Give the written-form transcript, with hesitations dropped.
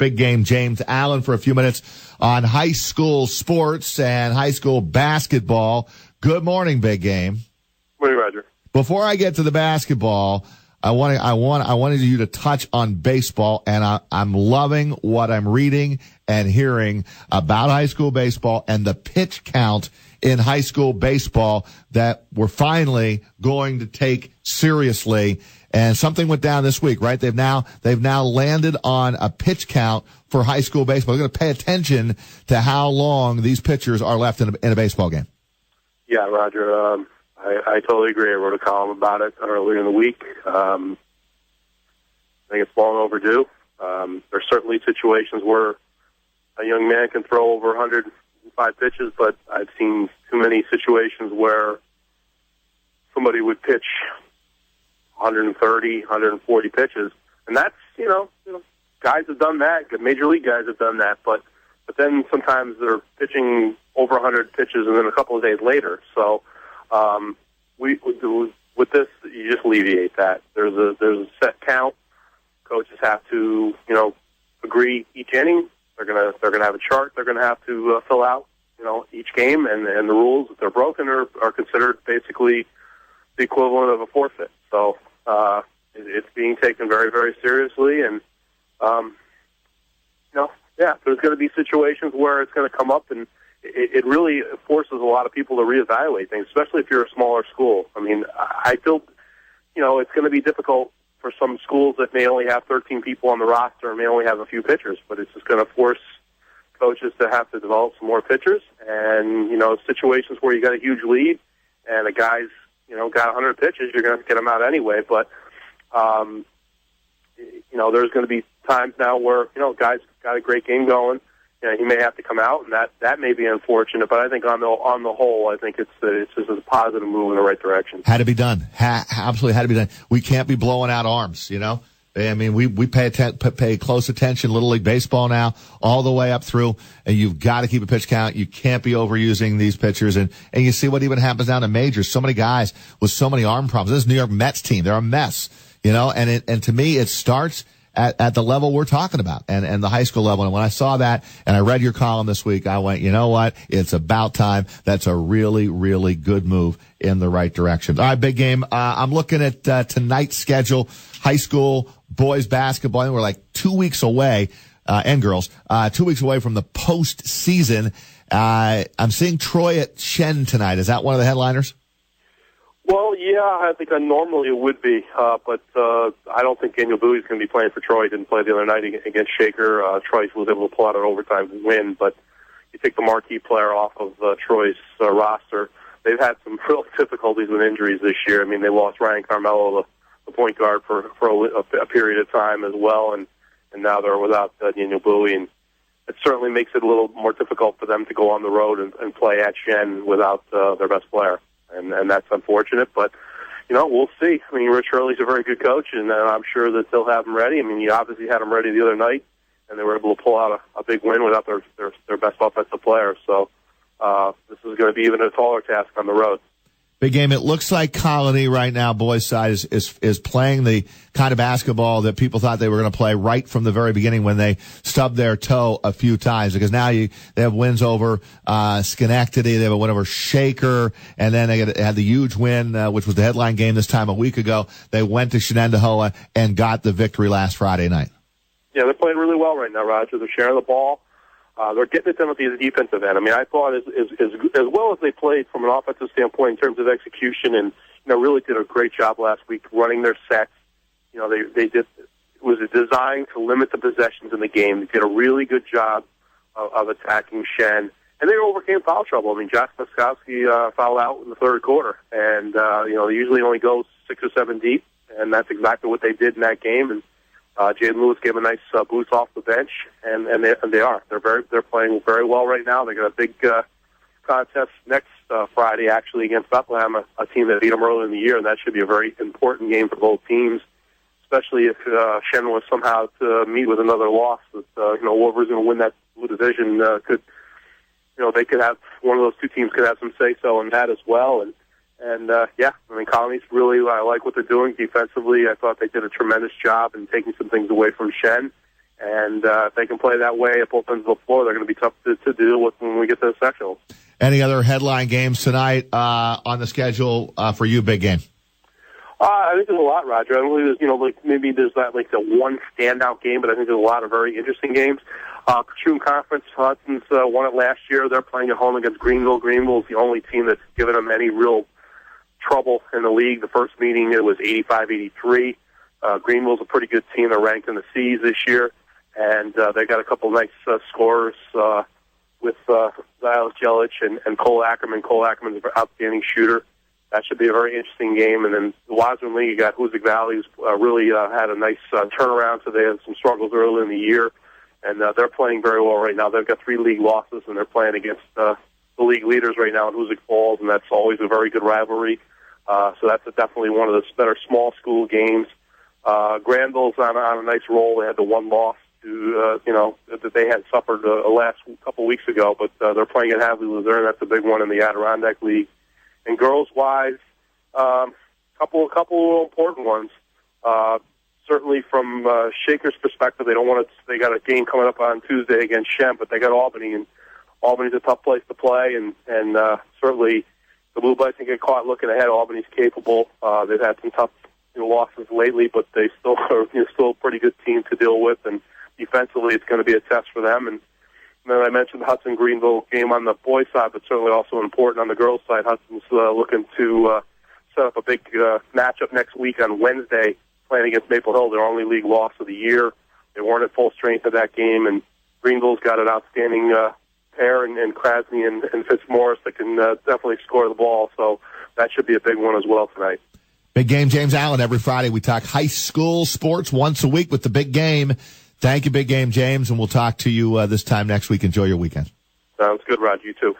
Big Game James Allen for a few minutes on high school sports and high school basketball. Good morning, Big Game. Morning, Roger. Before I get to the basketball, I wanted you to touch on baseball, and I'm loving what I'm reading and hearing about high school baseball and the pitch count in high school baseball that we're finally going to take seriously. And something went down this week, right? They've now landed on a pitch count for high school baseball. They're going to pay attention to how long these pitchers are left in a baseball game. Yeah, Roger. I totally agree. I wrote a column about it earlier in the week. I think it's long overdue. There's certainly situations where a young man can throw over 105 pitches, but I've seen too many situations where somebody would pitch 130, 140 pitches. And that's, guys have done that. Major league guys have done that. But then sometimes they're pitching over 100 pitches and then a couple of days later. So, with this, you just alleviate that. There's a set count. Coaches have to, agree each inning. They're gonna have a chart. They're gonna have to fill out, each game, and the rules, if they're broken, are considered basically the equivalent of a forfeit. So it's being taken very, very seriously, and there's going to be situations where it's going to come up, and it really forces a lot of people to reevaluate things, especially if you're a smaller school. I mean, I feel, it's going to be difficult for some schools that may only have 13 people on the roster and may only have a few pitchers, but it's just going to force coaches to have to develop some more pitchers. And, situations where you got a huge lead and a guy's, got 100 pitches, you're going to get him out anyway. But, there's going to be times now where, guys got a great game going. He may have to come out, and that may be unfortunate. But I think on the whole, I think it's just a positive move in the right direction. Had to be done. Absolutely had to be done. We can't be blowing out arms, I mean, we pay close attention Little League Baseball now, all the way up through, and you've got to keep a pitch count. You can't be overusing these pitchers, and you see what even happens down in majors. So many guys with so many arm problems. This New York Mets team, they're a mess, and to me, it starts at the level we're talking about and the high school level. And when I saw that and I read your column this week, I went, you know what? It's about time. That's a really, really good move in the right direction. All right, Big Game. I'm looking at tonight's schedule. High school boys basketball. I think we're like 2 weeks away, and girls, 2 weeks away from the postseason. I'm seeing Troy at Shen tonight. Is that one of the headliners? Well, yeah, I think normally it would be, but I don't think Daniel Bowie's going to be playing for Troy. He didn't play the other night against Shaker. Troy was able to pull out an overtime win, but you take the marquee player off of Troy's roster. They've had some real difficulties with injuries this year. I mean, they lost Ryan Carmelo, the point guard, for a period of time as well, and now they're without Daniel Bowie, and it certainly makes it a little more difficult for them to go on the road and play at Shen without their best player. And that's unfortunate, but, we'll see. I mean, Rich Hurley's a very good coach, and I'm sure that they'll have him ready. I mean, he obviously had him ready the other night, and they were able to pull out a big win without their best offensive player. So this is going to be even a taller task on the road. Big Game. It looks like Colony right now, boys' side, is playing the kind of basketball that people thought they were going to play right from the very beginning when they stubbed their toe a few times. Because now they have wins over Schenectady, they have a win over Shaker, and then they had the huge win, which was the headline game this time a week ago. They went to Shenandoah and got the victory last Friday night. Yeah, they're playing really well right now, Roger. They're sharing the ball. They're getting it done at the defensive end. I mean, I thought as well as they played from an offensive standpoint in terms of execution, and really did a great job last week running their sets. They did. It was designed to limit the possessions in the game. They did a really good job of attacking Shen, and they overcame foul trouble. I mean, Josh Moskowski fouled out in the third quarter, and they usually only go 6 or 7 deep, and that's exactly what they did in that game. And Jaden Lewis gave a nice boost off the bench, and they are. They're playing very well right now. They got a big contest next Friday, actually, against Bethlehem, a team that beat them earlier in the year, and that should be a very important game for both teams, especially if Shen was somehow to meet with another loss. That whoever's going to win that division they could have one of those two teams could have some say so in that as well. And Colony's really, I like what they're doing defensively. I thought they did a tremendous job in taking some things away from Shen. And if they can play that way at both ends of the floor, they're going to be tough to deal with when we get to the sectionals. Any other headline games tonight on the schedule for you, big game? I think there's a lot, Roger. I don't believe there's, maybe there's not the one standout game, but I think there's a lot of very interesting games. Croon Conference, Hudson's won it last year. They're playing at home against Greenville. Greenville's the only team that's given them any real trouble in the league. The first meeting, it was 85-83. Greenville's a pretty good team. They're ranked in the C's this year, and they got a couple nice scorers with Silas Jelic and Cole Ackerman. Cole Ackerman's an outstanding shooter. That should be a very interesting game. And then the Wasserman League, you got Hoosick Valley, who's really had a nice turnaround. So they had some struggles early in the year, and they're playing very well right now. They've got 3 league losses, and they're playing against the league leaders right now in Hoosick Falls, and that's always a very good rivalry. So that's definitely one of the better small school games. Granville's on a nice roll. They had the one loss that they had suffered last couple weeks ago, but they're playing at Hadley Luzerne. That's a big one in the Adirondack League. And girls-wise, couple important ones. Certainly from Shaker's perspective, they got a game coming up on Tuesday against Shem, but they got Albany, and Albany's a tough place to play, and certainly the Blue Bloods can get caught looking ahead. Albany's capable. They've had some tough losses lately, but they still are still a pretty good team to deal with, and defensively it's going to be a test for them. And then I mentioned the Hudson-Greenville game on the boys' side, but certainly also important on the girls' side. Hudson's looking to set up a big matchup next week on Wednesday, playing against Maple Hill, their only league loss of the year. They weren't at full strength at that game, and Greenville's got an outstanding pair in Krasny and Fitzmaurice that can definitely score the ball. So that should be a big one as well tonight. Big Game, James Allen. Every Friday we talk high school sports once a week with the Big Game. Thank you, Big Game James, and we'll talk to you this time next week. Enjoy your weekend. Sounds good, Rod. You too.